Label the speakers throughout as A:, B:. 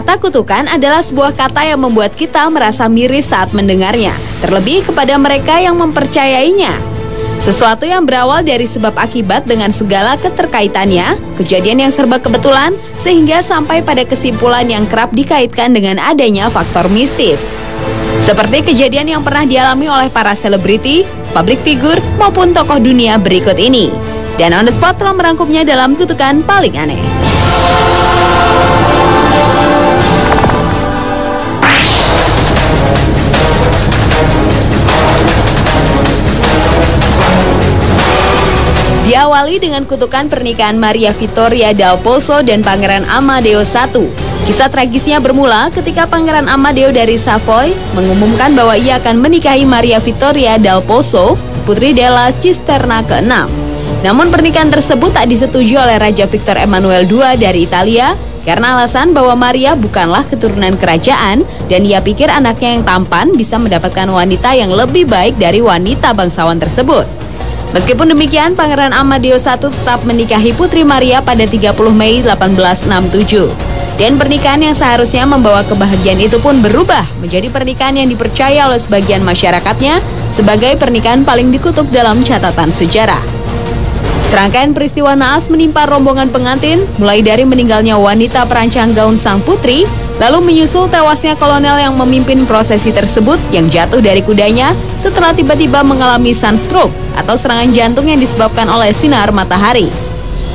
A: Kata kutukan adalah sebuah kata yang membuat kita merasa miris saat mendengarnya, terlebih kepada mereka yang mempercayainya. Sesuatu yang berawal dari sebab akibat dengan segala keterkaitannya, kejadian yang serba kebetulan, sehingga sampai pada kesimpulan yang kerap dikaitkan dengan adanya faktor mistis. Seperti kejadian yang pernah dialami oleh para selebriti, public figure, maupun tokoh dunia berikut ini. Dan On The Spot telah merangkumnya dalam kutukan paling aneh. Diawali dengan kutukan pernikahan Maria Vittoria Dal Pozzo dan Pangeran Amadeo I. Kisah tragisnya bermula ketika Pangeran Amadeo dari Savoy mengumumkan bahwa ia akan menikahi Maria Vittoria Dal Pozzo, putri della Cisterna ke-6. Namun pernikahan tersebut tak disetujui oleh Raja Victor Emmanuel II dari Italia karena alasan bahwa Maria bukanlah keturunan kerajaan dan ia pikir anaknya yang tampan bisa mendapatkan wanita yang lebih baik dari wanita bangsawan tersebut. Meskipun demikian, Pangeran Amadeo I tetap menikahi Putri Maria pada 30 Mei 1867. Dan pernikahan yang seharusnya membawa kebahagiaan itu pun berubah menjadi pernikahan yang dipercaya oleh sebagian masyarakatnya sebagai pernikahan paling dikutuk dalam catatan sejarah. Serangkaian peristiwa naas menimpa rombongan pengantin, mulai dari meninggalnya wanita perancang gaun sang putri, lalu menyusul tewasnya kolonel yang memimpin prosesi tersebut yang jatuh dari kudanya setelah tiba-tiba mengalami sunstroke atau serangan jantung yang disebabkan oleh sinar matahari.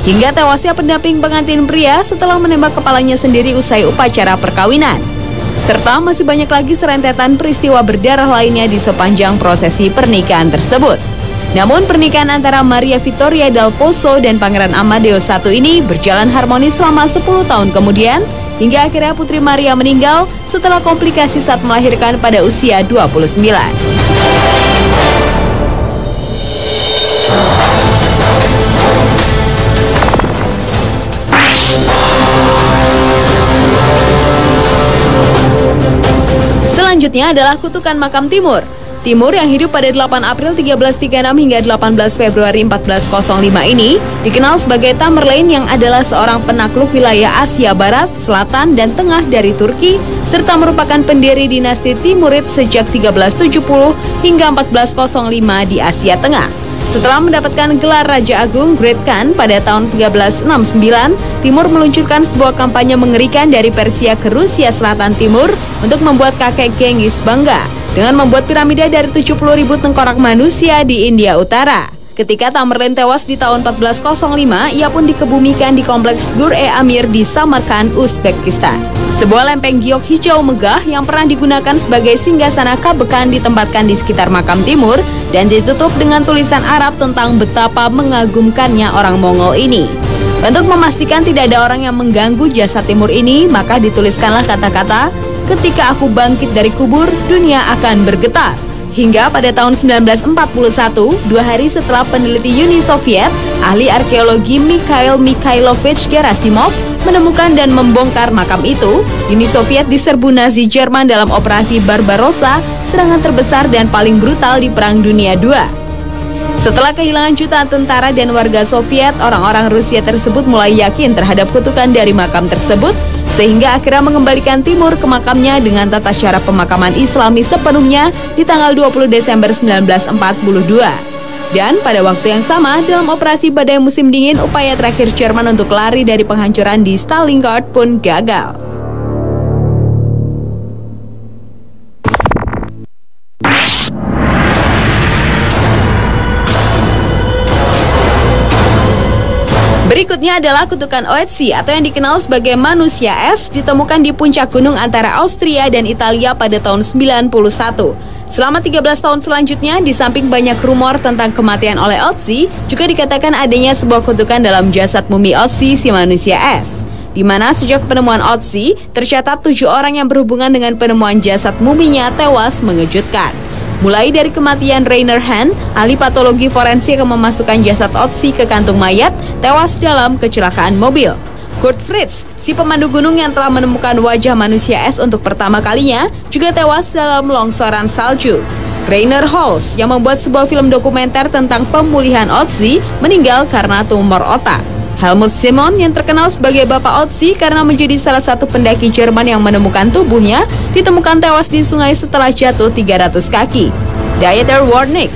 A: Hingga tewasnya pendamping pengantin pria setelah menembak kepalanya sendiri usai upacara perkawinan. Serta masih banyak lagi serentetan peristiwa berdarah lainnya di sepanjang prosesi pernikahan tersebut. Namun pernikahan antara Maria Vittoria Dal Pozzo dan Pangeran Amadeo I ini berjalan harmonis selama 10 tahun kemudian, hingga akhirnya Putri Maria meninggal setelah komplikasi saat melahirkan pada usia 29. Selanjutnya adalah kutukan makam Timur. Timur yang hidup pada 8 April 1336 hingga 18 Februari 1405 ini dikenal sebagai Tamerlane yang adalah seorang penakluk wilayah Asia Barat, Selatan, dan Tengah dari Turki serta merupakan pendiri dinasti Timurid sejak 1370 hingga 1405 di Asia Tengah. Setelah mendapatkan gelar Raja Agung Great Khan pada tahun 1369, Timur meluncurkan sebuah kampanye mengerikan dari Persia ke Rusia Selatan Timur untuk membuat kakek Genghis bangga dengan membuat piramida dari 70.000 tengkorak manusia di India Utara. Ketika Tamerlane tewas di tahun 1405, ia pun dikebumikan di kompleks Gur-e-Amir di Samarkand, Uzbekistan. Sebuah lempeng giok hijau megah yang pernah digunakan sebagai singgasana Kabekan ditempatkan di sekitar makam Timur dan ditutup dengan tulisan Arab tentang betapa mengagumkannya orang Mongol ini. Untuk memastikan tidak ada orang yang mengganggu jasad Timur ini, maka dituliskanlah kata-kata, "Ketika aku bangkit dari kubur, dunia akan bergetar." Hingga pada tahun 1941, 2 hari setelah peneliti Uni Soviet, ahli arkeologi Mikhail Mikhailovich Gerasimov menemukan dan membongkar makam itu, Uni Soviet diserbu Nazi Jerman dalam operasi Barbarossa, serangan terbesar dan paling brutal di Perang Dunia II. Setelah kehilangan jutaan tentara dan warga Soviet, orang-orang Rusia tersebut mulai yakin terhadap kutukan dari makam tersebut, sehingga akhirnya mengembalikan Timur ke makamnya dengan tata cara pemakaman Islami sepenuhnya di tanggal 20 Desember 1942. Dan pada waktu yang sama, dalam operasi badai musim dingin, upaya terakhir Jerman untuk lari dari penghancuran di Stalingrad pun gagal. Berikutnya adalah kutukan Oetzi atau yang dikenal sebagai manusia es, ditemukan di puncak gunung antara Austria dan Italia pada tahun 91. Selama 13 tahun selanjutnya, di samping banyak rumor tentang kematian oleh Oetzi, juga dikatakan adanya sebuah kutukan dalam jasad mumi Oetzi si manusia es. Di mana sejak penemuan Oetzi, tercatat 7 orang yang berhubungan dengan penemuan jasad muminya tewas mengejutkan. Mulai dari kematian Rainer Hahn, ahli patologi forensik yang memasukkan jasad Oetzi ke kantung mayat, tewas dalam kecelakaan mobil. Kurt Fritz, si pemandu gunung yang telah menemukan wajah manusia es untuk pertama kalinya, juga tewas dalam longsoran salju. Rainer Holz, yang membuat sebuah film dokumenter tentang pemulihan Oetzi, meninggal karena tumor otak. Helmut Simon yang terkenal sebagai Bapak Otzi karena menjadi salah satu pendaki Jerman yang menemukan tubuhnya ditemukan tewas di sungai setelah jatuh 300 kaki. Dieter Warnick,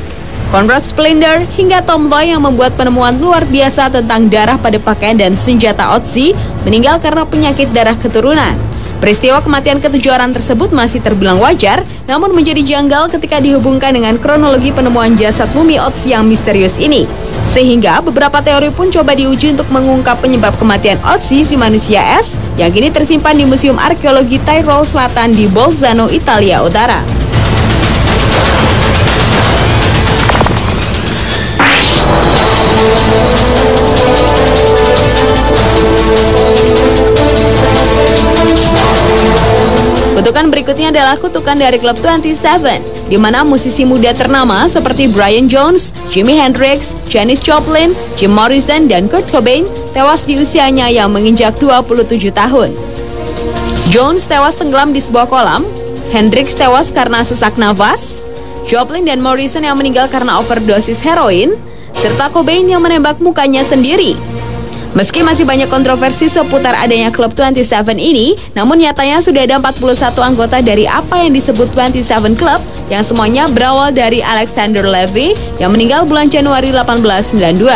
A: Konrad Splinder, hingga Tom Loy yang membuat penemuan luar biasa tentang darah pada pakaian dan senjata Otzi meninggal karena penyakit darah keturunan. Peristiwa kematian ketujuh orang tersebut masih terbilang wajar, namun menjadi janggal ketika dihubungkan dengan kronologi penemuan jasad mumi Otzi yang misterius ini. Sehingga beberapa teori pun coba diuji untuk mengungkap penyebab kematian Otzi si manusia es yang kini tersimpan di Museum Arkeologi Tyrol Selatan di Bolzano, Italia Utara. Kutukan berikutnya adalah kutukan dari klub 27, di mana musisi muda ternama seperti Brian Jones, Jimi Hendrix, Janis Joplin, Jim Morrison, dan Kurt Cobain tewas di usianya yang menginjak 27 tahun. Jones tewas tenggelam di sebuah kolam, Hendrix tewas karena sesak nafas, Joplin dan Morrison yang meninggal karena overdosis heroin, serta Cobain yang menembak mukanya sendiri. Meski masih banyak kontroversi seputar adanya klub 27 ini, namun nyatanya sudah ada 41 anggota dari apa yang disebut 27 Club yang semuanya berawal dari Alexander Levy yang meninggal bulan Januari 1892.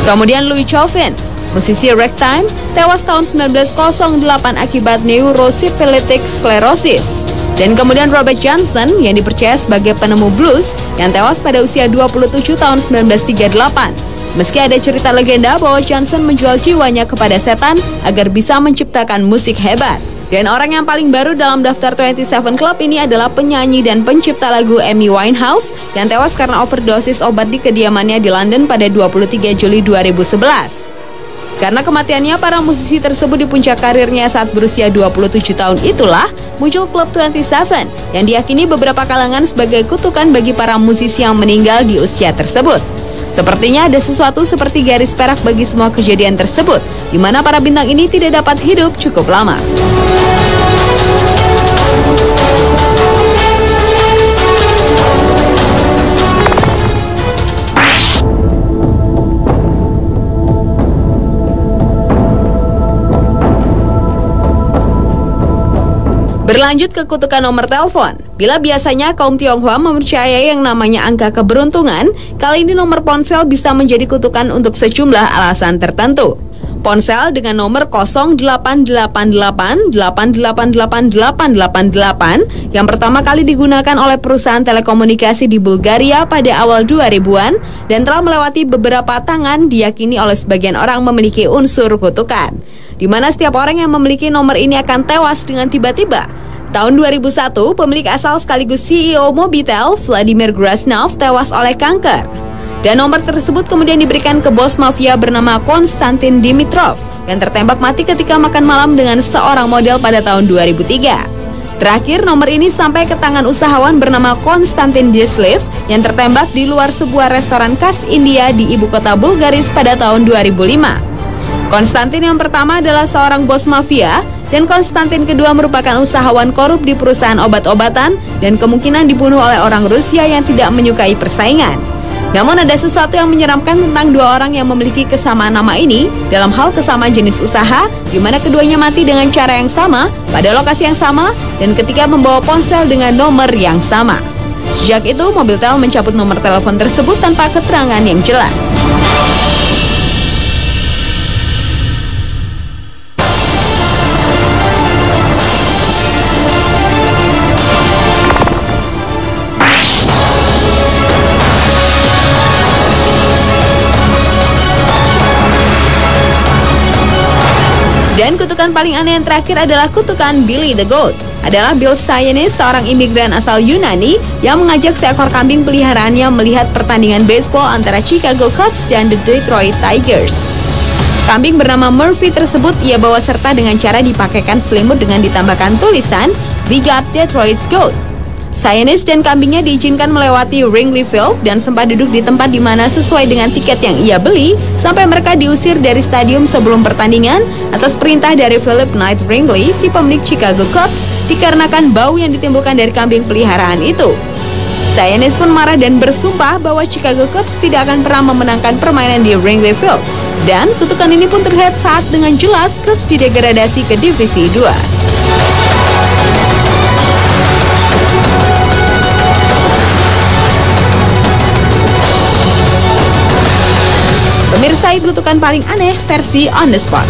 A: Kemudian Louis Chauvin, musisi ragtime, tewas tahun 1908 akibat neurosipilitic sclerosis. Dan kemudian Robert Johnson yang dipercaya sebagai penemu blues yang tewas pada usia 27 tahun 1938. Meski ada cerita legenda bahwa Johnson menjual jiwanya kepada setan agar bisa menciptakan musik hebat. Dan orang yang paling baru dalam daftar 27 Club ini adalah penyanyi dan pencipta lagu Amy Winehouse yang tewas karena overdosis obat di kediamannya di London pada 23 Juli 2011. Karena kematiannya, para musisi tersebut di puncak karirnya saat berusia 27 tahun itulah muncul klub 27 yang diyakini beberapa kalangan sebagai kutukan bagi para musisi yang meninggal di usia tersebut. Sepertinya ada sesuatu seperti garis perak bagi semua kejadian tersebut, di mana para bintang ini tidak dapat hidup cukup lama. Berlanjut ke kutukan nomor telepon. Bila biasanya kaum Tionghoa mempercayai yang namanya angka keberuntungan, kali ini nomor ponsel bisa menjadi kutukan untuk sejumlah alasan tertentu. Ponsel dengan nomor 0888888888 yang pertama kali digunakan oleh perusahaan telekomunikasi di Bulgaria pada awal 2000-an dan telah melewati beberapa tangan, diyakini oleh sebagian orang memiliki unsur kutukan, di mana setiap orang yang memiliki nomor ini akan tewas dengan tiba-tiba. Tahun 2001, pemilik asal sekaligus CEO Mobitel, Vladimir Grasnov, tewas oleh kanker. Dan nomor tersebut kemudian diberikan ke bos mafia bernama Konstantin Dimitrov yang tertembak mati ketika makan malam dengan seorang model pada tahun 2003. Terakhir, nomor ini sampai ke tangan usahawan bernama Konstantin Jeslev yang tertembak di luar sebuah restoran khas India di ibu kota Bulgaris pada tahun 2005. Konstantin yang pertama adalah seorang bos mafia, dan Konstantin kedua merupakan usahawan korup di perusahaan obat-obatan dan kemungkinan dibunuh oleh orang Rusia yang tidak menyukai persaingan. Namun ada sesuatu yang menyeramkan tentang dua orang yang memiliki kesamaan nama ini dalam hal kesamaan jenis usaha, di mana keduanya mati dengan cara yang sama, pada lokasi yang sama, dan ketika membawa ponsel dengan nomor yang sama. Sejak itu, Mobiltel mencabut nomor telepon tersebut tanpa keterangan yang jelas. Dan kutukan paling aneh yang terakhir adalah kutukan Billy the Goat. Adalah Bill Sayanis, seorang imigran asal Yunani yang mengajak seekor kambing peliharaannya melihat pertandingan baseball antara Chicago Cubs dan the Detroit Tigers. Kambing bernama Murphy tersebut ia bawa serta dengan cara dipakaikan selimut dengan ditambahkan tulisan "We got Detroit's Goat". Sayanis dan kambingnya diizinkan melewati Wrigley Field dan sempat duduk di tempat di mana sesuai dengan tiket yang ia beli sampai mereka diusir dari stadium sebelum pertandingan atas perintah dari Philip Knight Wrigley, si pemilik Chicago Cubs, dikarenakan bau yang ditimbulkan dari kambing peliharaan itu. Sayanis pun marah dan bersumpah bahwa Chicago Cubs tidak akan pernah memenangkan permainan di Wrigley Field. Dan kutukan ini pun terlihat saat dengan jelas Cubs didegradasi ke Divisi 2. Pemirsa, itu kutukan paling aneh versi On The Spot.